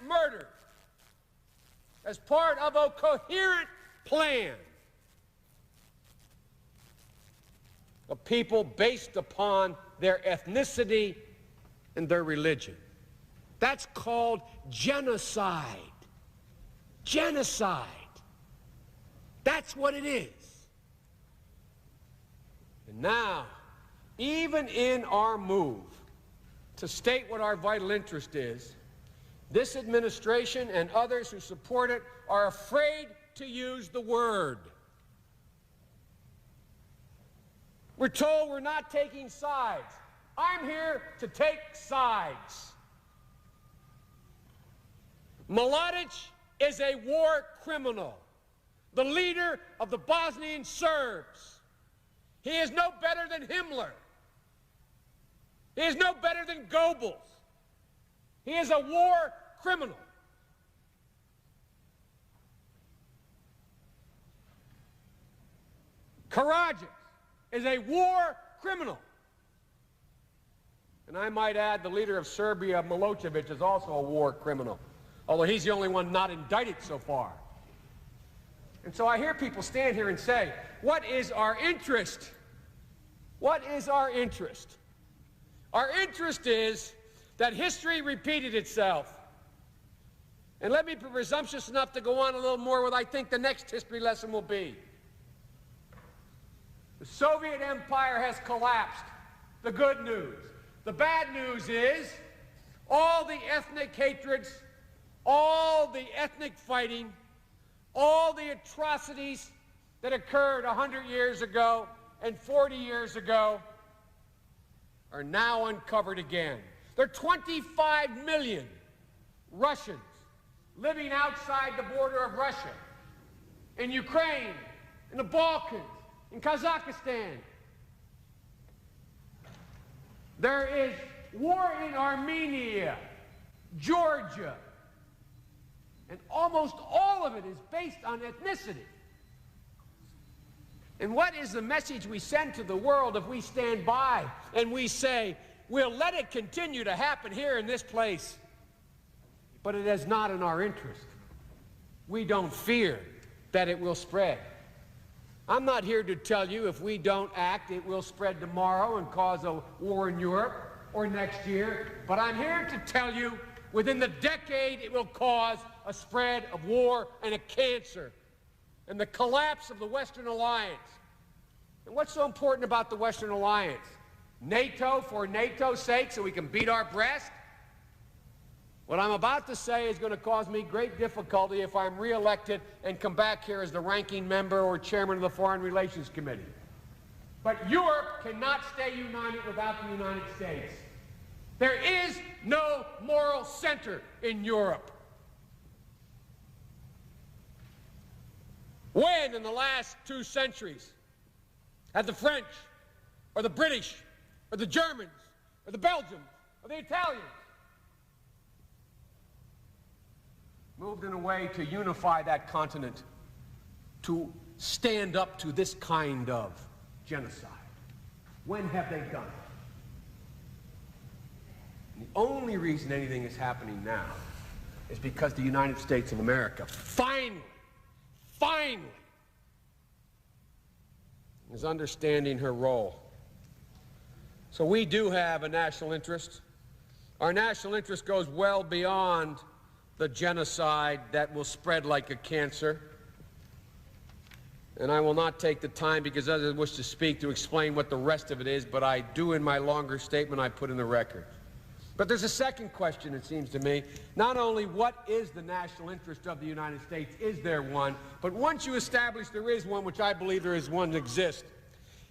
murder as part of a coherent plan of people based upon their ethnicity and their religion. That's called genocide. Genocide. That's what it is. And now, even in our move to state what our vital interest is, this administration and others who support it are afraid to use the word. We're told we're not taking sides. I'm here to take sides. Mladic is a war criminal, the leader of the Bosnian Serbs. He is no better than Himmler. He is no better than Goebbels. He is a war criminal. Karadzic is a war criminal. And I might add the leader of Serbia, Milosevic, is also a war criminal, although he's the only one not indicted so far. And so I hear people stand here and say, what is our interest? What is our interest? Our interest is that history repeated itself. And let me be presumptuous enough to go on a little more what I think the next history lesson will be. The Soviet Empire has collapsed. The good news. The bad news is all the ethnic hatreds, all the ethnic fighting, all the atrocities that occurred 100 years ago and 40 years ago are now uncovered again. There are 25 million Russians living outside the border of Russia, in Ukraine, in the Balkans, in Kazakhstan. There is war in Armenia, Georgia, and almost all of it is based on ethnicity. And what is the message we send to the world if we stand by and we say, we'll let it continue to happen here in this place, but it is not in our interest. We don't fear that it will spread. I'm not here to tell you if we don't act, it will spread tomorrow and cause a war in Europe or next year, but I'm here to tell you within the decade it will cause a spread of war and a cancer and the collapse of the Western Alliance. And what's so important about the Western Alliance? NATO for NATO's sake, so we can beat our breast? What I'm about to say is going to cause me great difficulty if I'm reelected and come back here as the ranking member or chairman of the Foreign Relations Committee. But Europe cannot stay united without the United States. There is no moral center in Europe. When in the last 2 centuries have the French or the British or the Germans or the Belgians or the Italians moved in a way to unify that continent, to stand up to this kind of genocide? When have they done it? And the only reason anything is happening now is because the United States of America finally is understanding her role. So we do have a national interest. Our national interest goes well beyond the genocide that will spread like a cancer. And I will not take the time, because others wish to speak, to explain what the rest of it is, but I do in my longer statement I put in the record. But there's a second question, it seems to me. Not only what is the national interest of the United States, is there one, but once you establish there is one, which I believe there is one that exists,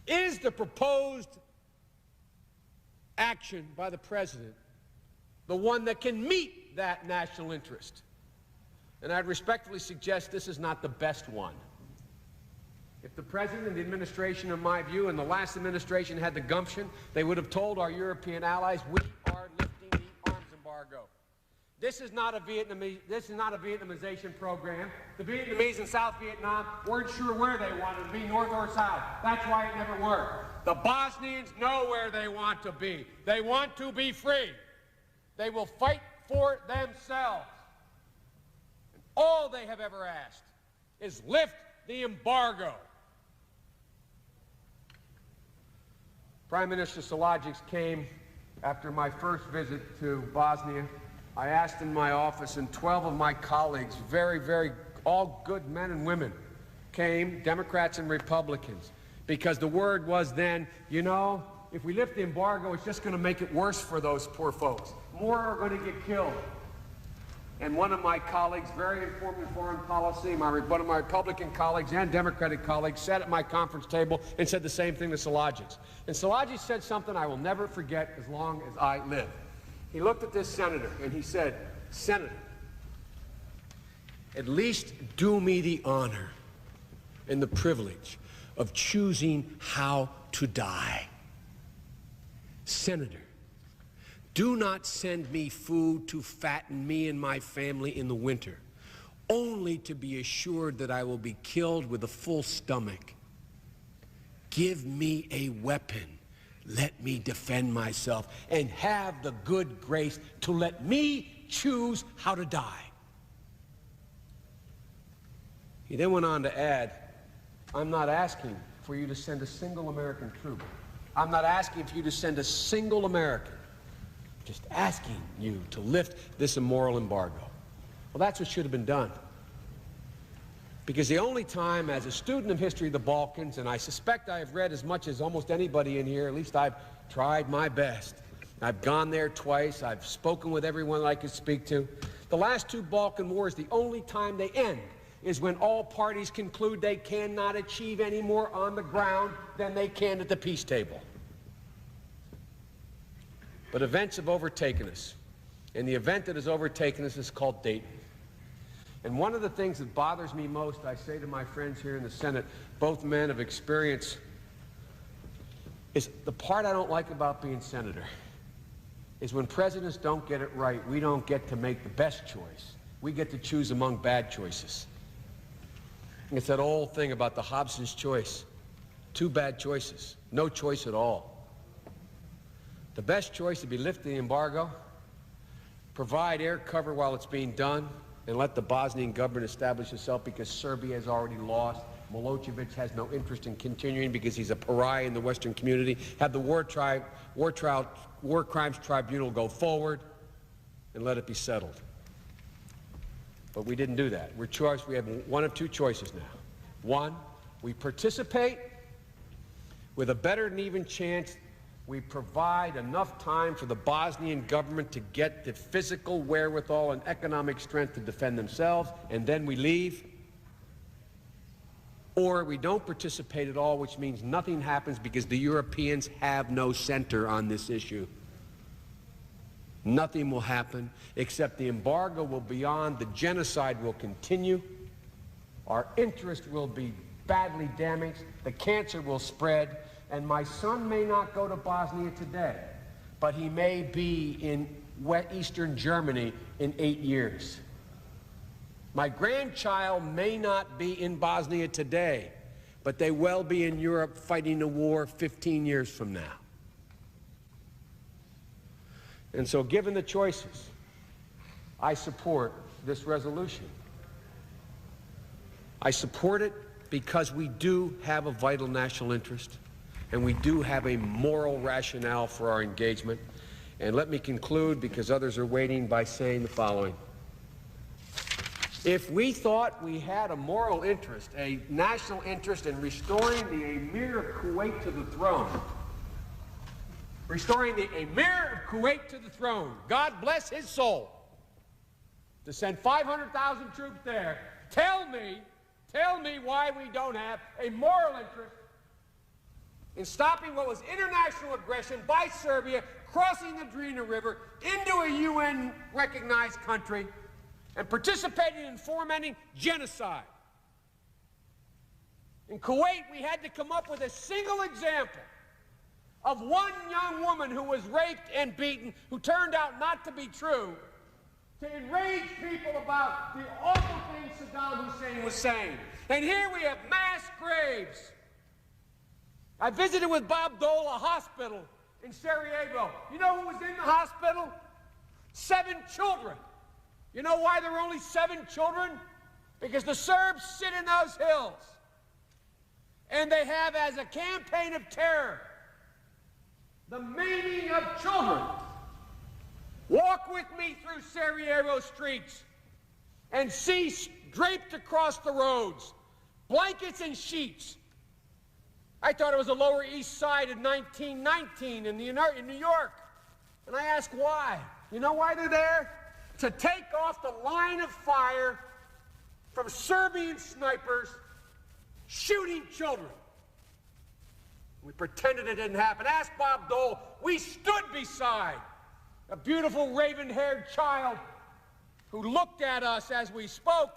is the proposed action by the President the one that can meet that national interest? And I'd respectfully suggest this is not the best one. If the President and the administration, in my view, and the last administration had the gumption, they would have told our European allies, we are lifting the arms embargo. This is not a Vietnamization program. The Vietnamese in South Vietnam weren't sure where they wanted to be, north or south. That's why it never worked. The Bosnians know where they want to be. They want to be free. They will fight for themselves. they have ever asked is lift the embargo. Prime Minister Silagic came after my first visit to Bosnia. I asked in my office, and 12 of my colleagues, all good men and women, came, Democrats and Republicans, because the word was then, you know, if we lift the embargo, it's just going to make it worse for those poor folks. More are going to get killed. And one of my colleagues, very informed in foreign policy, one of my Republican colleagues and Democratic colleagues, sat at my conference table and said the same thing to Silagic. And Silagic said something I will never forget as long as I live. He looked at this senator and he said, "Senator, at least do me the honor and the privilege of choosing how to die. Senator, do not send me food to fatten me and my family in the winter, only to be assured that I will be killed with a full stomach. Give me a weapon. Let me defend myself, and have the good grace to let me choose how to die." He then went on to add, "I'm not asking for you to send a single American troop. I'm not asking for you to send a single American. Just asking you to lift this immoral embargo." Well, that's what should have been done. Because the only time, as a student of history of the Balkans, and I suspect I have read as much as almost anybody in here, at least I've tried my best. I've gone there twice. I've spoken with everyone I could speak to. The last two Balkan wars, the only time they end is when all parties conclude they cannot achieve any more on the ground than they can at the peace table. But events have overtaken us, and the event that has overtaken us is called Dayton. And one of the things that bothers me most, I say to my friends here in the Senate, both men of experience, is the part I don't like about being senator is when presidents don't get it right, we don't get to make the best choice. We get to choose among bad choices. And it's that old thing about the Hobson's choice. Two bad choices, no choice at all. The best choice would be lift the embargo, provide air cover while it's being done, and let the Bosnian government establish itself, because Serbia has already lost. Milosevic has no interest in continuing because he's a pariah in the Western community. Have the War Crimes Tribunal go forward and let it be settled. But we didn't do that. We have one of two choices now. One, we participate with a better than even chance. We provide enough time for the Bosnian government to get the physical wherewithal and economic strength to defend themselves, and then we leave. Or we don't participate at all, which means nothing happens because the Europeans have no center on this issue. Nothing will happen except the embargo will be on, the genocide will continue, our interest will be badly damaged, the cancer will spread, and my son may not go to Bosnia today, but he may be in Eastern Germany in 8 years. My grandchild may not be in Bosnia today, but they will be in Europe fighting a war 15 years from now. And so, given the choices, I support this resolution. I support it because we do have a vital national interest, and we do have a moral rationale for our engagement. And let me conclude, because others are waiting, by saying the following. If we thought we had a moral interest, a national interest in restoring the Emir of Kuwait to the throne, restoring the Emir of Kuwait to the throne, God bless his soul, to send 500,000 troops there, tell me why we don't have a moral interest in stopping what was international aggression by Serbia, crossing the Drina River into a UN-recognized country, and participating in fomenting genocide. In Kuwait, we had to come up with a single example of one young woman who was raped and beaten, who turned out not to be true, to enrage people about the awful things Saddam Hussein was saying. And here we have mass graves. I visited with Bob Dole a hospital in Sarajevo. You know who was in the hospital? 7 children. You know why there were only 7 children? Because the Serbs sit in those hills, and they have as a campaign of terror the maiming of children. Walk with me through Sarajevo streets and see draped across the roads blankets and sheets. I thought it was the Lower East Side in 1919 in New York. And I asked why. You know why they're there? To take off the line of fire from Serbian snipers shooting children. We pretended it didn't happen. Ask Bob Dole. We stood beside a beautiful raven-haired child who looked at us as we spoke,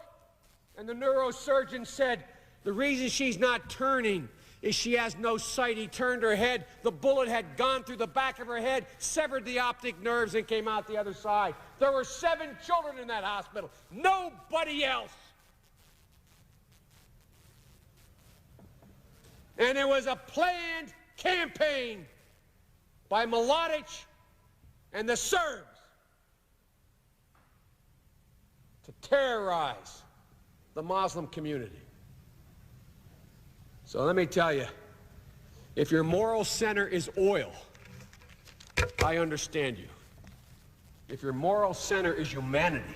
and the neurosurgeon said, the reason she's not turning is she has no sight. He turned her head. The bullet had gone through the back of her head, severed the optic nerves, and came out the other side. There were 7 children in that hospital. Nobody else. And it was a planned campaign by Mladic and the Serbs to terrorize the Muslim community. So let me tell you, if your moral center is oil, I understand you. If your moral center is humanity,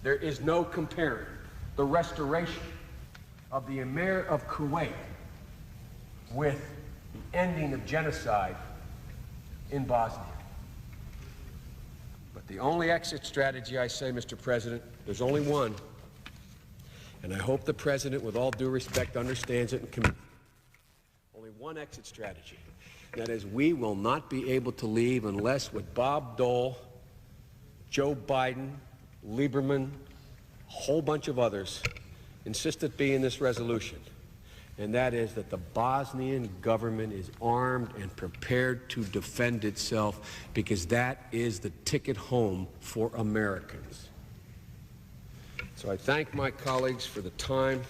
there is no comparing the restoration of the Emir of Kuwait with the ending of genocide in Bosnia. But the only exit strategy, I say, Mr. President, there's only one. And I hope the President, with all due respect, understands it and commits. Only one exit strategy. That is, we will not be able to leave unless with Bob Dole, Joe Biden, Lieberman, a whole bunch of others, insist it be in this resolution. And that is that the Bosnian government is armed and prepared to defend itself, because that is the ticket home for Americans. So I thank my colleagues for the time.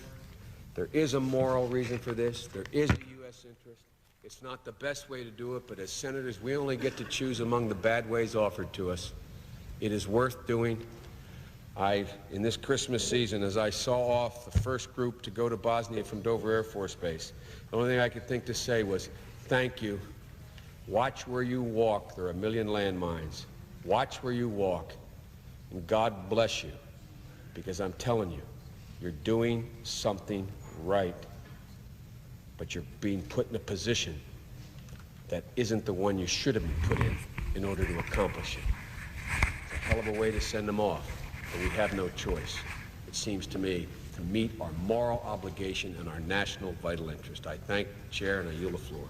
There is a moral reason for this. There is a U.S. interest. It's not the best way to do it, but as senators, we only get to choose among the bad ways offered to us. It is worth doing. In this Christmas season, as I saw off the first group to go to Bosnia from Dover Air Force Base, the only thing I could think to say was, thank you. Watch where you walk. There are a million landmines. Watch where you walk. And God bless you. Because I'm telling you, you're doing something right, but you're being put in a position that isn't the one you should have been put in order to accomplish it. It's a hell of a way to send them off, but we have no choice, it seems to me, to meet our moral obligation and our national vital interest. I thank the Chair, and I yield the floor.